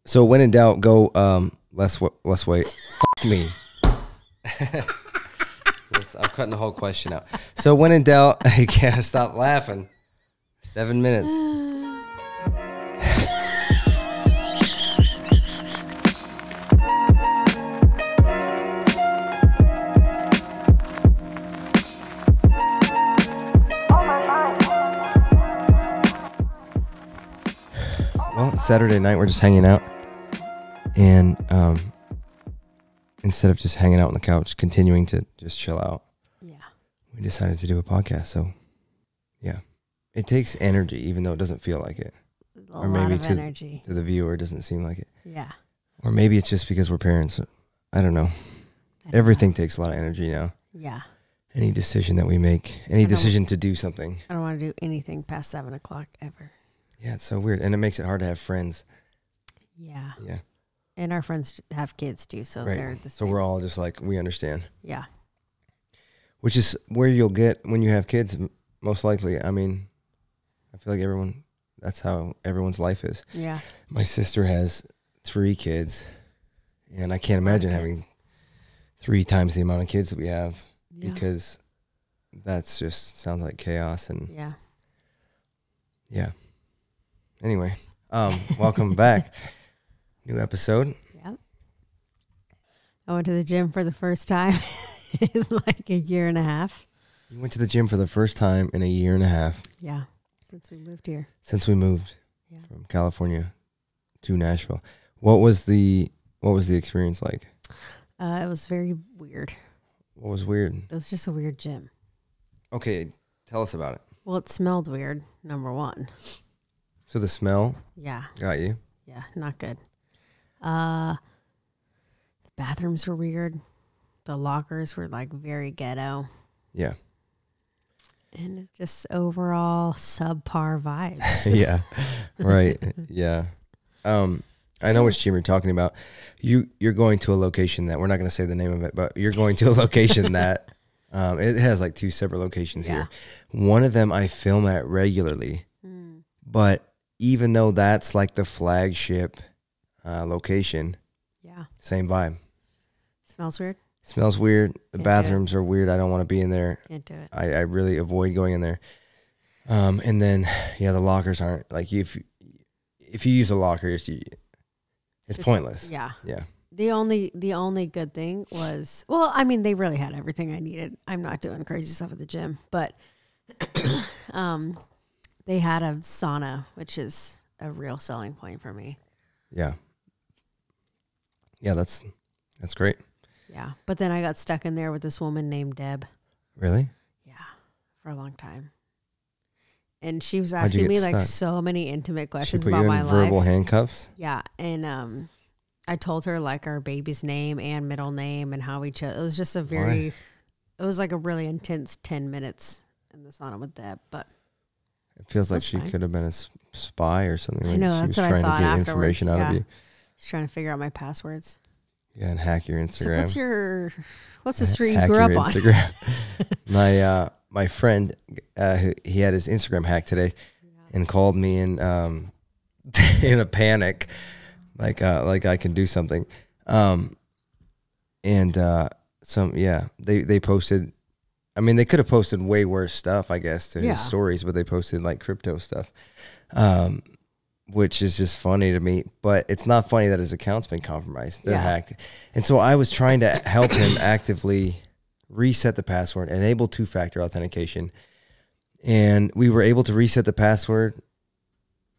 So when in doubt, go less weight. Fuck me. I'm cutting the whole question out. So when in doubt, you can't stop laughing. 7 minutes. Well, it's Saturday night. We're just hanging out. And instead of just hanging out on the couch, continuing to just chill out, we decided to do a podcast. So, yeah, it takes energy, even though it doesn't feel like it. Or maybe to the viewer, it doesn't seem like it. Yeah. Or maybe it's just because we're parents. I don't know. Everything takes a lot of energy now. Yeah. Any decision that we make, any decision to do something. I don't want to do anything past 7 o'clock ever. Yeah, it's so weird. And it makes it hard to have friends. Yeah. Yeah. And our friends have kids too, so they're the same. So we're all just like, we understand. Yeah. Which is where you'll get when you have kids, most likely. I mean, I feel like that's how everyone's life is. Yeah. My sister has 3 kids, and I can't imagine having 3 times the amount of kids that we have, because that's just sounds like chaos. And yeah. Anyway, welcome back. New episode. Yeah. I went to the gym for the first time in like a year and a half. You went to the gym for the first time in a year and a half. Yeah. Since we moved here. Since we moved from California to Nashville. What was the experience like? It was very weird. What was weird? It was just a weird gym. Okay, tell us about it. Well, it smelled weird, number one. So the smell got you? Yeah, not good. The bathrooms were weird. The lockers were like very ghetto. Yeah. And it's just overall subpar vibes. Yeah. Right. Yeah. I know which gym you're talking about. You're going to a location that, we're not going to say the name of it, but you're going to a location that it has like 2 separate locations here. One of them I film at regularly, but even though that's like the flagship location, same vibe. Smells weird. Smells weird. The bathrooms are weird. I don't want to be in there. Can't do it. I really avoid going in there. And then the lockers aren't like, if you use a locker, it's pointless. Yeah. Yeah. The only good thing was, well, I mean, they really had everything I needed. I'm not doing crazy stuff at the gym, but they had a sauna, which is a real selling point for me. Yeah. Yeah, that's great. Yeah. But then I got stuck in there with this woman named Deb. Really? Yeah. For a long time. And she was asking me like so many intimate questions about my life. Verbal handcuffs? Yeah. And I told her like our baby's name and middle name and how we chose. It was just it was like a really intense 10 minutes in the sauna with Deb, but it feels like she could have been a spy or something. I know, like that's what I thought. She was trying to get information out of you. She's trying to figure out my passwords. Yeah, and hack your Instagram. So what's the street you grew up on? Instagram. My friend, he had his Instagram hacked today, and called me in a panic, like I can do something, they posted. I mean, they could have posted way worse stuff, I guess, to his stories, but they posted like crypto stuff, which is just funny to me. But it's not funny that his account's been compromised. They're hacked. And so I was trying to help him actively reset the password, enable 2-factor authentication. And we were able to reset the password,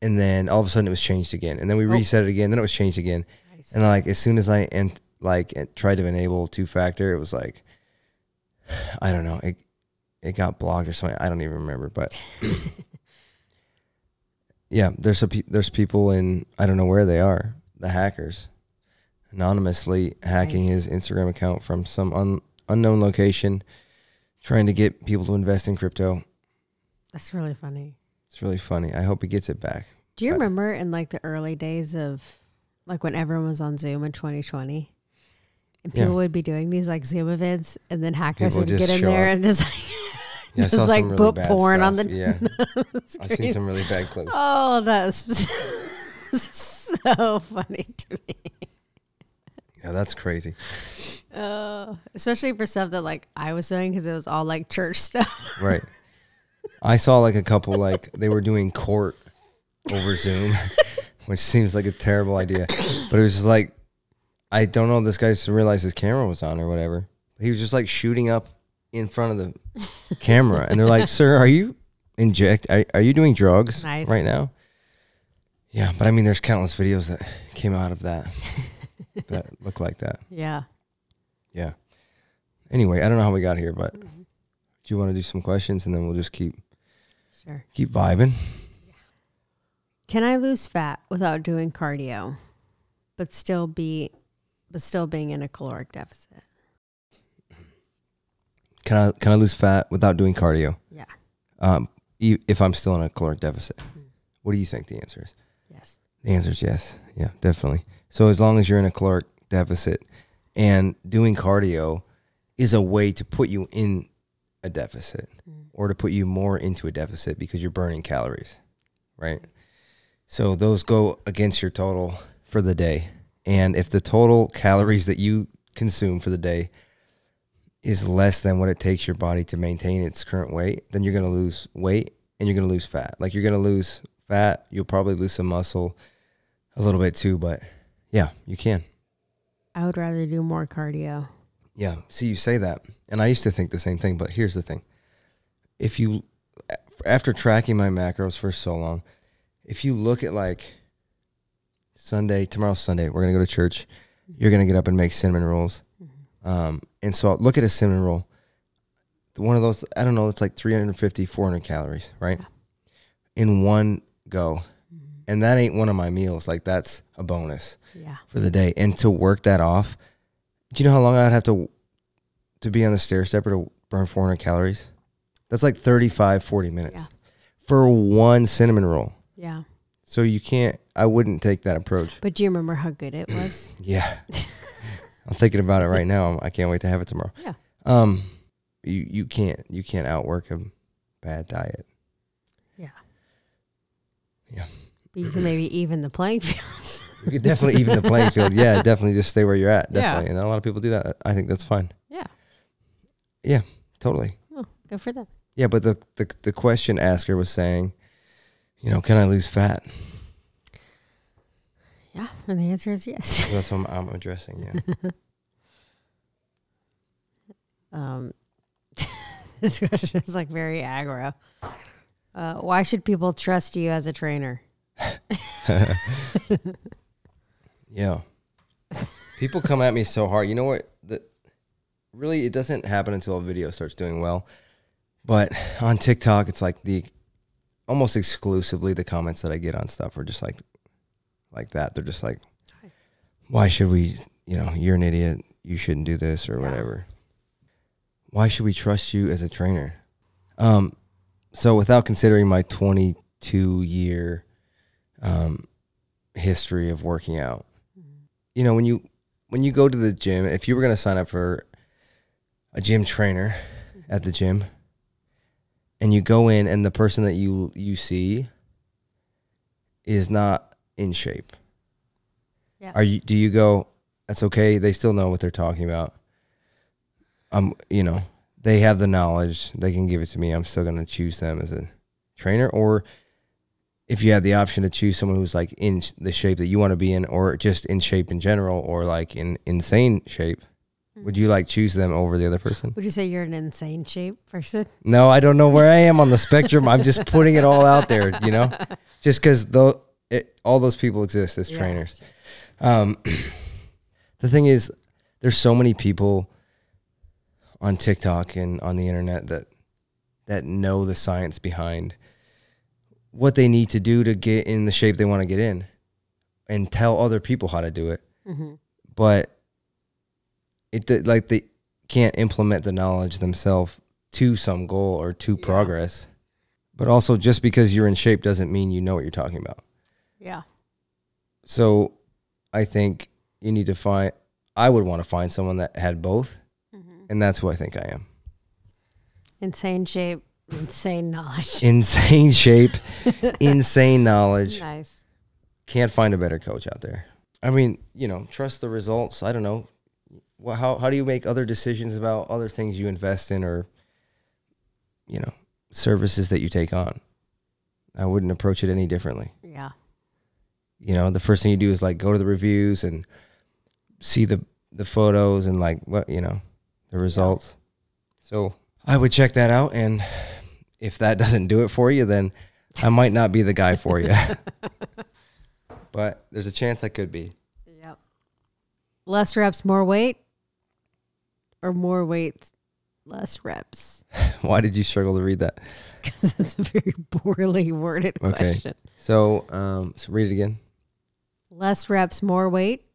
and then all of a sudden it was changed again. And then we reset it again, then it was changed again. Nice. And like as soon as I tried to enable 2-factor, it was like, I don't know, it got blocked or something. I don't even remember, but yeah, there's people in, I don't know where they are, the hackers, anonymously hacking his Instagram account from some unknown location, trying to get people to invest in crypto. That's really funny. It's really funny. I hope he gets it back. Do you remember in like the early days of like when everyone was on Zoom in 2020? And people would be doing these like Zoom events, and then hackers would get in there and just like, just like put porn on the. Yeah, I've seen some really bad clips. Oh, that's So funny to me. Yeah, that's crazy. Especially for stuff that like I was doing because it was all like church stuff. Right. I saw like a couple like they were doing court over Zoom, which seems like a terrible idea. But it was just like, I don't know if this guy realized his camera was on or whatever. He was just like shooting up in front of the camera. And they're like, sir, are you are you doing drugs right now? Yeah, but I mean, there's countless videos that came out of that that look like that. Yeah. Yeah. Anyway, I don't know how we got here, but do you want to do some questions and then we'll just keep vibing? Can I lose fat without doing cardio, but still being in a caloric deficit? Can I lose fat without doing cardio? Yeah. If I'm still in a caloric deficit. What do you think the answer is? Yes. The answer is yes. Yeah, definitely. So as long as you're in a caloric deficit and doing cardio is a way to put you in a deficit or to put you more into a deficit because you're burning calories, right? So those go against your total for the day. And if the total calories that you consume for the day is less than what it takes your body to maintain its current weight, then you're going to lose weight and you're going to lose fat. Like you're going to lose fat, you'll probably lose some muscle a little bit too, but yeah, you can. I would rather do more cardio. Yeah. See, you say that. And I used to think the same thing, but here's the thing. After tracking my macros for so long, if you look at like tomorrow's Sunday, we're going to go to church. You're going to get up and make cinnamon rolls. And so look at a cinnamon roll. One of those, I don't know, it's like 350, 400 calories, right? Yeah. In one go. And that ain't one of my meals. Like that's a bonus for the day. And to work that off, do you know how long I'd have to be on the stair stepper to burn 400 calories? That's like 35, 40 minutes for one cinnamon roll. Yeah. So I wouldn't take that approach. But do you remember how good it was? Yeah. I'm thinking about it right now. I can't wait to have it tomorrow. Yeah. You can't outwork a bad diet. Yeah. Yeah. But you can maybe even the playing field. You could definitely even the playing field. Yeah, definitely just stay where you're at. Definitely. Yeah. And a lot of people do that. I think that's fine. Yeah. Yeah, totally. Oh, good for them. Yeah, but the question asker was saying, can I lose fat? Yeah, and the answer is yes. So that's what I'm addressing, yeah. This question is like very aggro. Why should people trust you as a trainer? Yeah. People come at me so hard. You know what? Really, it doesn't happen until a video starts doing well. But on TikTok, it's like almost exclusively the comments that I get on stuff are just like that. They're just like, why should we, you're an idiot. You shouldn't do this or whatever. Why should we trust you as a trainer? So without considering my 22-year history of working out, when you go to the gym, if you were going to sign up for a gym trainer at the gym and you go in and the person that you see is not in shape. Yeah. Do you go, that's okay, they still know what they're talking about. They have the knowledge, they can give it to me. I'm still going to choose them as a trainer. Or if you have the option to choose someone who's like in the shape that you want to be in, or just in shape in general, or like in insane shape, would you like choose them over the other person? Would you say you're an insane shape person? No, I don't know where I am on the spectrum. I'm just putting it all out there, just because all those people exist as trainers. Sure. The thing is, there's so many people on TikTok and on the internet that know the science behind what they need to do to get in the shape they want to get in and tell other people how to do it. Mm-hmm. But they can't implement the knowledge themselves to some goal or to progress. But also, just because you're in shape doesn't mean you know what you're talking about. Yeah. So I think you need to I would want to find someone that had both. Mm-hmm. And that's who I think I am. Insane shape, insane knowledge. Insane shape, insane knowledge. Nice. Can't find a better coach out there. I mean, you know, trust the results. I don't know. How do you make other decisions about other things you invest in or, you know, services that you take on? I wouldn't approach it any differently. Yeah. You know, the first thing you do is like go to the reviews and see the photos and like what, you know, the results. So I would check that out. And if that doesn't do it for you, then I might not be the guy for you. But there's a chance I could be. Yep. Less reps, more weight, or more weight, less reps? Why did you struggle to read that? Because it's a very poorly worded question. So read it again. Less reps, more weight,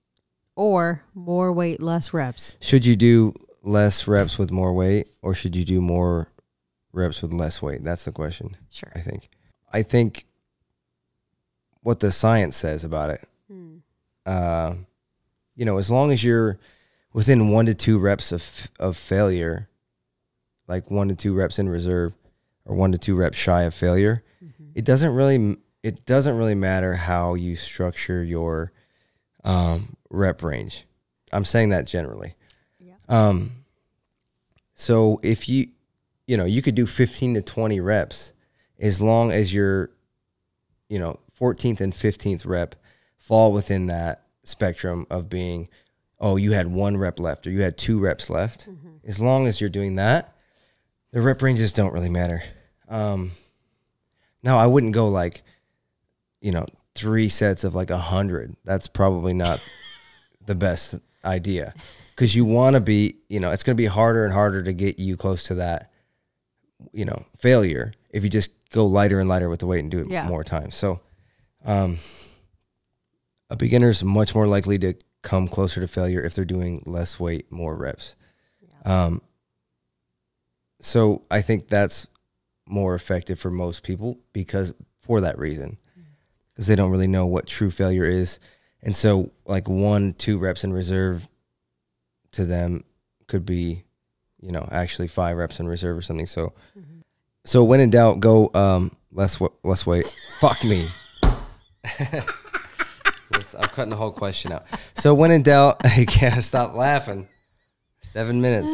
or more weight, less reps? Should you do less reps with more weight, or should you do more reps with less weight? That's the question. Sure. I think what the science says about it, you know, as long as you're within 1 to 2 reps of failure, like 1 to 2 reps in reserve or 1 to 2 reps shy of failure, it doesn't really matter how you structure your rep range. I'm saying that generally. Yeah. So if you know, you could do 15 to 20 reps as long as your, you know, 14th and 15th rep fall within that spectrum of being, oh, you had 1 rep left or you had 2 reps left. As long as you're doing that, the rep ranges don't really matter. Now, I wouldn't go like, you know, 3 sets of like 100. That's probably not the best idea because you want to be, you know, it's going to be harder and harder to get you close to that, you know, failure if you just go lighter and lighter with the weight and do it more times. So a beginner's much more likely to come closer to failure if they're doing less weight, more reps. Yeah. So I think that's more effective for most people because for that reason, because they don't really know what true failure is. And so like 1-2 reps in reserve to them could be, you know, actually 5 reps in reserve or something. So, so when in doubt, go less weight. Fuck me. I'm cutting the whole question out. So when in doubt, I can't stop laughing. 7 minutes.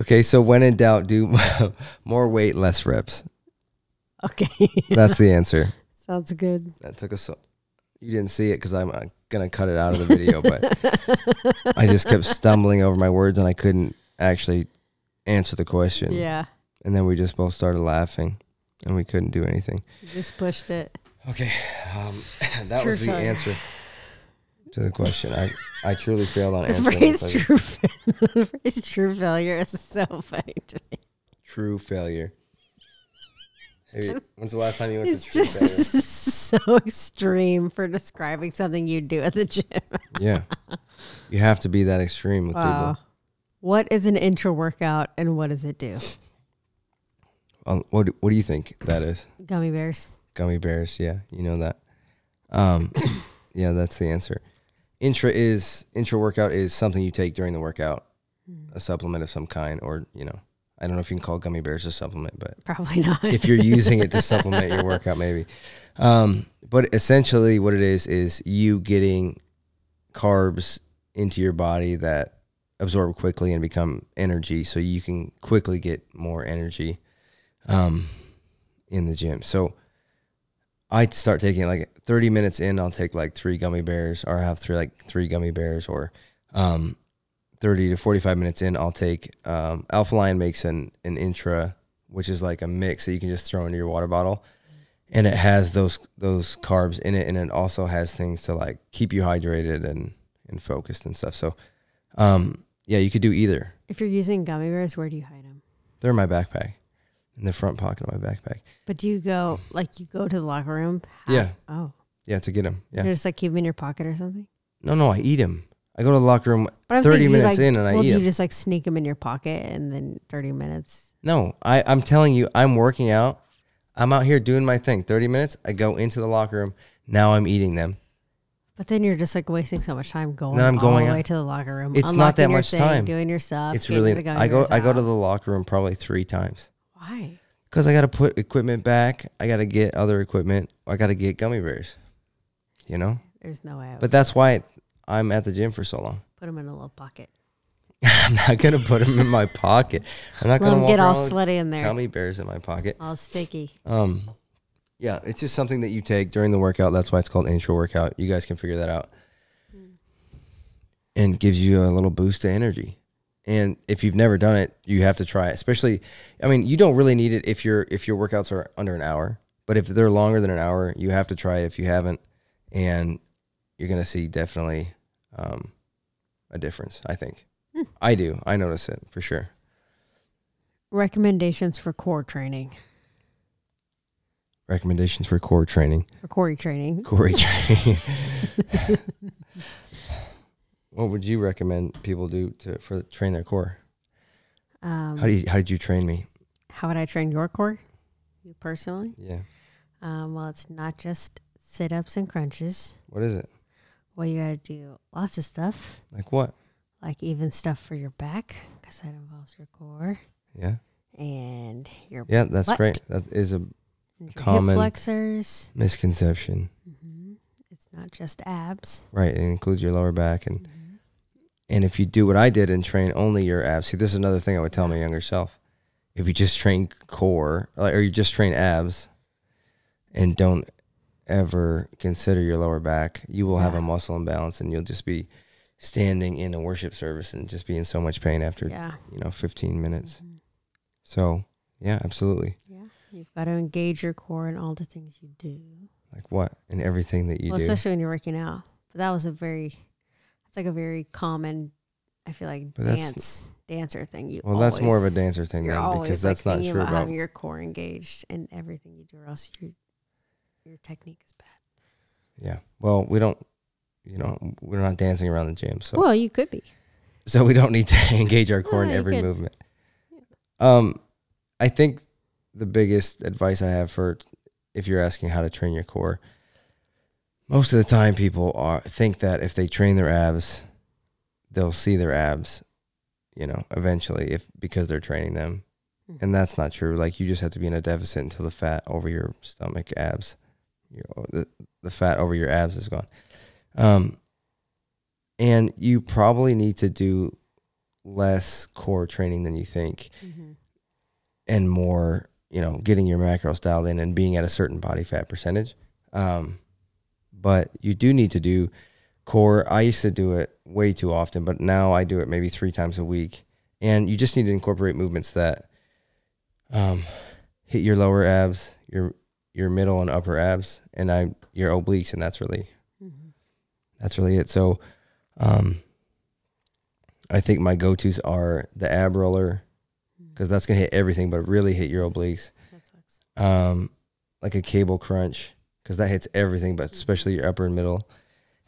Okay, so when in doubt, do more weight, less reps. Okay. That's the answer. Sounds good. That took us. You didn't see it because I'm going to cut it out of the video, but I just kept stumbling over my words and I couldn't actually answer the question. Yeah. And then we just both started laughing and we couldn't do anything. You just pushed it. Okay. That was the answer to the question. I truly failed on answering. The phrase true failure is so funny to me. True failure. Hey, when's the last time you went to true failure? It's just so extreme for describing something you do at the gym. Yeah. You have to be that extreme with people. What is an intra workout and what does it do? What do you think that is? Gummy bears. Gummy bears, yeah. You know that. Yeah, that's the answer. Intra workout is something you take during the workout, a supplement of some kind, or, you know, I don't know if you can call gummy bears a supplement, but probably not. If you're using it to supplement your workout, maybe. But essentially what it is you getting carbs into your body that absorb quickly and become energy so you can quickly get more energy in the gym. So I start taking like 30 minutes in, I'll take like 3 gummy bears or have 3 gummy bears, or 30 to 45 minutes in, I'll take Alpha Lion makes an intra, which is like a mix that you can just throw into your water bottle. And it has those carbs in it, and it also has things to like keep you hydrated and focused and stuff. So yeah, you could do either. If you're using gummy bears, where do you hide them? They're in my backpack, in the front pocket of my backpack. But do you go to the locker room? Yeah. Oh. Yeah, to get them. Yeah. You just like keep them in your pocket or something? No, I eat them. I go to the locker room 30 minutes in and I eat them. Do you just like sneak them in your pocket and then 30 minutes? No, I'm telling you, I'm working out. I'm out here doing my thing. 30 minutes, I go into the locker room. Now I'm eating them. But then you're just like wasting so much time going all the way to the locker room. It's not that much time. Doing your stuff. It's really, I go to the locker room probably 3 times. Why? Because I got to put equipment back. I got to get other equipment. I got to get gummy bears, you know? There's no way. But that's why I'm at the gym for so long. Put them in a little pocket. I'm not going to put them in my pocket. I'm not going to get all sweaty in there. Gummy bears in my pocket. All sticky. Yeah, it's just something that you take during the workout. That's why it's called intra workout. You guys can figure that out. And gives you a little boost of energy. And if you've never done it, you have to try it. Especially, I mean, you don't really need it if your workouts are under an hour. But if they're longer than an hour, you have to try it if you haven't. And you're going to see definitely a difference, I think. I do. I notice it for sure. Recommendations for core training. Recommendations for core training. For Corey training. Corey training. What would you recommend people do to train their core? How did you train me? How would I train your core? You personally? Yeah. Well, it's not just sit-ups and crunches. What is it? Well, you got to do lots of stuff. Like what? Like even stuff for your back, because that involves your core. Yeah. And your Yeah, that's butt. great. That is a And your common hip flexors. misconception. It's not just abs. Right. It includes your lower back. And if you do what I did and train only your abs, see, this is another thing I would tell my younger self. If you just train core, or you just train abs and don't ever consider your lower back, you will have a muscle imbalance and you'll just be standing in a worship service and just be in so much pain after 15 minutes. So yeah, absolutely. Yeah, you've got to engage your core in all the things you do. Like what? In everything that you do. Especially when you're working out. But that was it's like a very common, I feel like, dancer thing. That's more of a dancer thing then, because that's not true about having your core engaged in everything you do, or else your technique is bad. Yeah. Well, we're not dancing around the gym. So well, you could be. So we don't need to engage our core in every movement. I think the biggest advice I have for if you're asking how to train your core, most of the time people think that if they train their abs, they'll see their abs, eventually because they're training them. And that's not true. Like, you just have to be in a deficit until the fat over your stomach abs, the fat over your abs is gone. And you probably need to do less core training than you think, and more, getting your macros dialed in and being at a certain body fat percentage. But you do need to do core. I used to do it way too often, but now I do it maybe 3 times a week. And you just need to incorporate movements that hit your lower abs, your middle and upper abs, and your obliques, and that's really it. So I think my go-tos are the ab roller, because that's going to hit everything, but really hit your obliques. That sucks. Like a cable crunch, because that hits everything, but especially your upper and middle.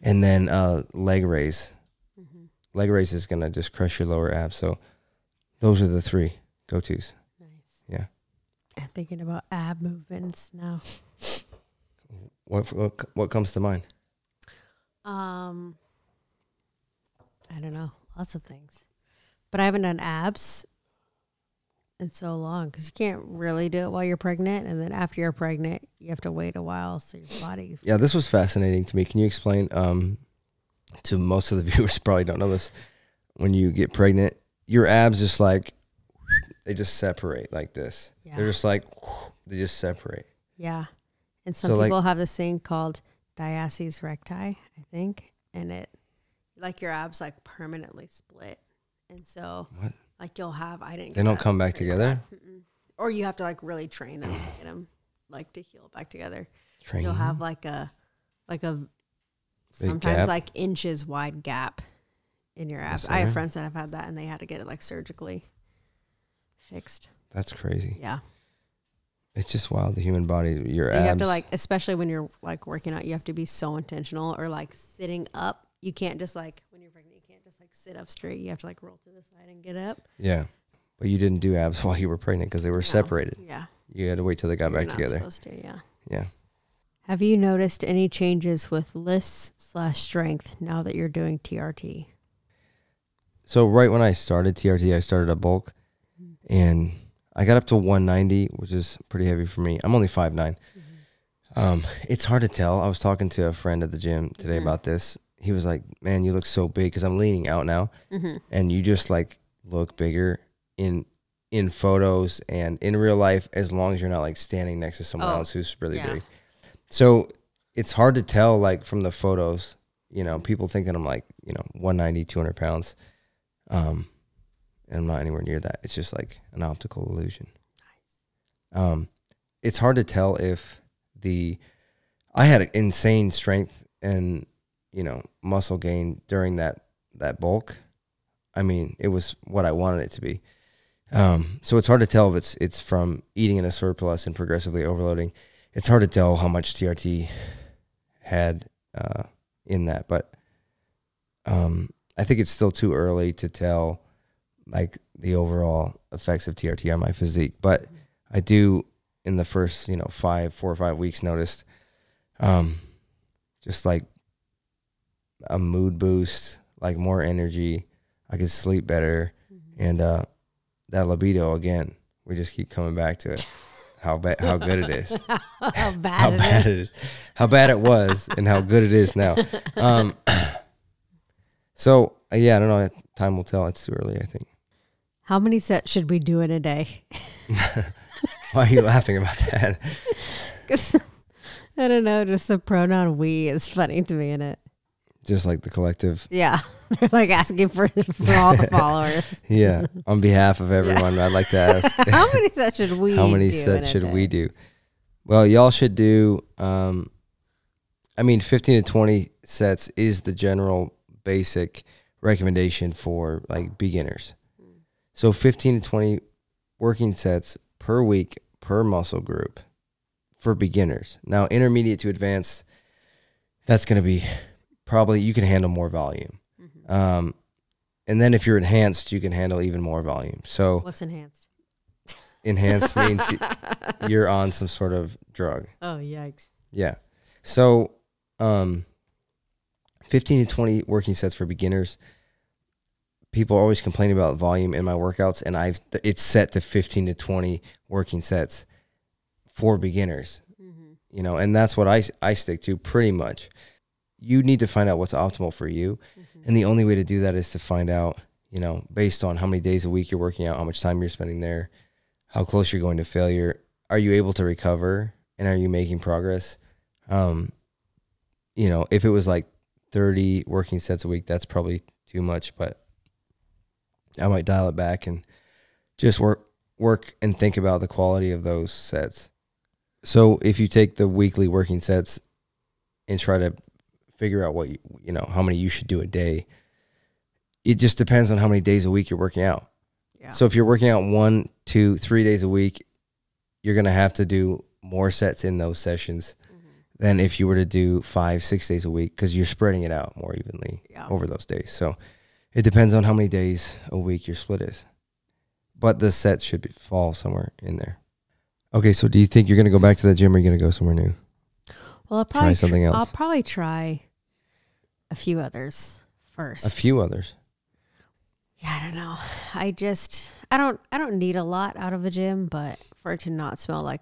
And then leg raise. Leg raise is going to just crush your lower abs. So those are the 3 go-tos. Nice. Yeah. I'm thinking about ab movements now. What comes to mind? I don't know. Lots of things. But I haven't done abs in so long, because you can't really do it while you're pregnant. And then after you're pregnant, you have to wait a while. So your body. Yeah, this was fascinating to me. Can you explain to most of the viewers probably don't know this. When you get pregnant, your abs just they just separate like this. Yeah. They're just they just separate. Yeah. And some people have this thing called diastasis recti, I think. And it, your abs permanently split. And so what? You'll have, they don't come back together? Or you have to really train them to get them to heal back together. Train. You'll have a sometimes inches wide gap in your abs. I have friends that have had that, and they had to get it surgically fixed. That's crazy. Yeah. It's just wild, the human body, your abs. You have to especially when you're working out, you have to be so intentional, or sitting up. You can't just when you're pregnant, you can't just sit up straight. You have to roll to the side and get up. Yeah. But you didn't do abs while you were pregnant because they were separated. Yeah. You had to wait till they got back together. Supposed to, yeah. Yeah. Have you noticed any changes with lifts/strength now that you're doing TRT? So right when I started TRT, I started a bulk, and I got up to 190, which is pretty heavy for me. I'm only 5'9". It's hard to tell. I was talking to a friend at the gym today about this. He was like, man, you look so big, because I'm leaning out now, and you just like look bigger in photos and in real life, as long as you're not like standing next to someone else who's really big. So it's hard to tell, like, from the photos, you know, people think that I'm like, you know, 190, 200 pounds. And I'm not anywhere near that. It's just like an optical illusion. Nice. It's hard to tell if I had insane strength and, you know, muscle gain during that bulk. I mean, it was what I wanted it to be. So it's hard to tell if it's from eating in a surplus and progressively overloading. It's hard to tell how much TRT had in that, but I think it's still too early to tell like the overall effects of TRT on my physique. But I do, in the first 4 or 5 weeks, noticed just like a mood boost, like more energy. I could sleep better, and that libido again. We just keep coming back to it. How good it is. How bad it is. How bad it was, and how good it is now. So yeah, I don't know. Time will tell. It's too early, I think. How many sets should we do in a day? Why are you laughing about that? Because I don't know. Just the pronoun "we" is funny to me in it. Just like the collective. Yeah, they're like asking for all the followers. Yeah, on behalf of everyone, I'd like to ask: how many sets should we? How many sets should we do? Well, y'all should do. 15 to 20 sets is the general basic recommendation for like beginners. So 15 to 20 working sets per week per muscle group for beginners. Now, intermediate to advanced, that's going to be probably, you can handle more volume. And then if you're enhanced, you can handle even more volume. So what's enhanced? Enhanced means you're on some sort of drug. Oh, yikes. Yeah. So 15 to 20 working sets for beginners. People are always complaining about volume in my workouts, and it's set to 15 to 20 working sets for beginners. And that's what I stick to pretty much. You need to find out what's optimal for you. And the only way to do that is to find out, based on how many days a week you're working out, how much time you're spending there, how close you're going to failure. Are you able to recover, and are you making progress? If it was like 30 working sets a week, that's probably too much, but I might dial it back and just work and think about the quality of those sets. So if you take the weekly working sets and try to figure out what how many you should do a day, it just depends on how many days a week you're working out. Yeah. So if you're working out 1, 2, 3 days a week, you're going to have to do more sets in those sessions than if you were to do 5, 6 days a week, because you're spreading it out more evenly over those days. So it depends on how many days a week your split is. But the set should fall somewhere in there. Okay, so do you think you're going to go back to the gym, or are you going to go somewhere new? Well, I'll probably try something else. I'll probably try a few others first. A few others? Yeah, I don't know. I don't need a lot out of a gym, but for it to not smell like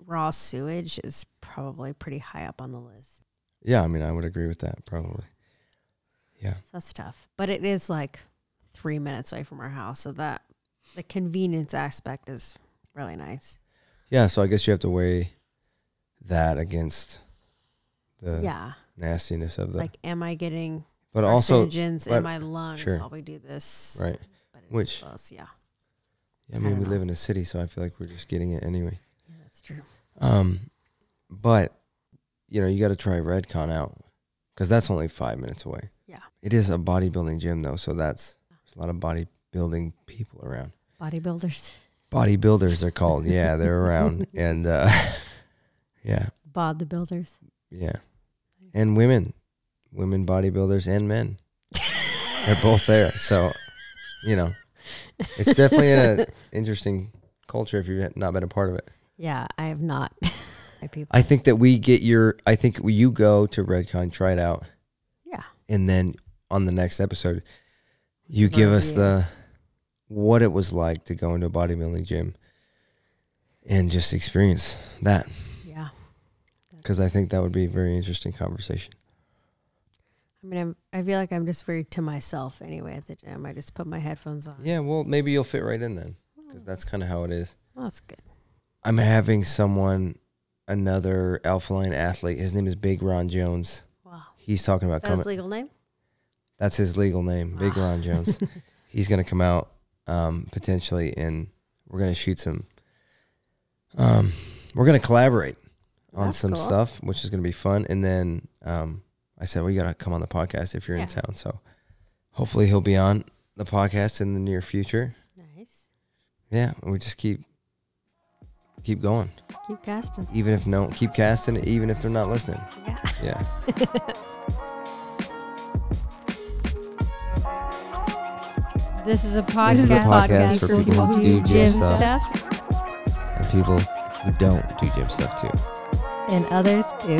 raw sewage is probably pretty high up on the list. Yeah, I would agree with that, probably. Yeah. So that's tough. But it is like 3 minutes away from our house, so that the convenience aspect is really nice. Yeah, so I guess you have to weigh that against the nastiness of the... Like, am I getting but also carcinogens in my lungs while we do this? Right. Which, close, yeah. I mean, we live in a city, so I feel like we're just getting it anyway. Yeah, that's true. But, you got to try Redcon out, because that's only 5 minutes away. Yeah. It is a bodybuilding gym, though, so there's a lot of bodybuilding people around. Bodybuilders. Bodybuilders, they're called. Yeah, they're around. And, yeah. Bod the builders. Yeah. And women bodybuilders and men. They're both there. So, it's definitely an interesting culture if you've not been a part of it. Yeah, I have not. my people. I think that you go to Redcon, try it out. Yeah. And then on the next episode, you give us what it was like to go into a bodybuilding gym and just experience that. Yeah. Because I think that would be a very interesting conversation. I mean, I feel like I'm just very to myself anyway at the gym. I just put my headphones on. Yeah, well, maybe you'll fit right in then, because that's kind of how it is. Well, that's good. I'm having another Alpha Line athlete. His name is Big Ron Jones. Wow. He's talking about coming. Is that his legal name? That's his legal name, Big Ron Jones. He's going to come out potentially, and we're going to shoot some. We're going to collaborate on some stuff, which is going to be fun. And then I said, well, you got to come on the podcast if you're in town. So hopefully he'll be on the podcast in the near future. Nice. Yeah, we just keep going. Keep casting. Keep casting it, even if they're not listening. Yeah. This is a podcast for people who do gym stuff. And people who don't do gym stuff too. And others too.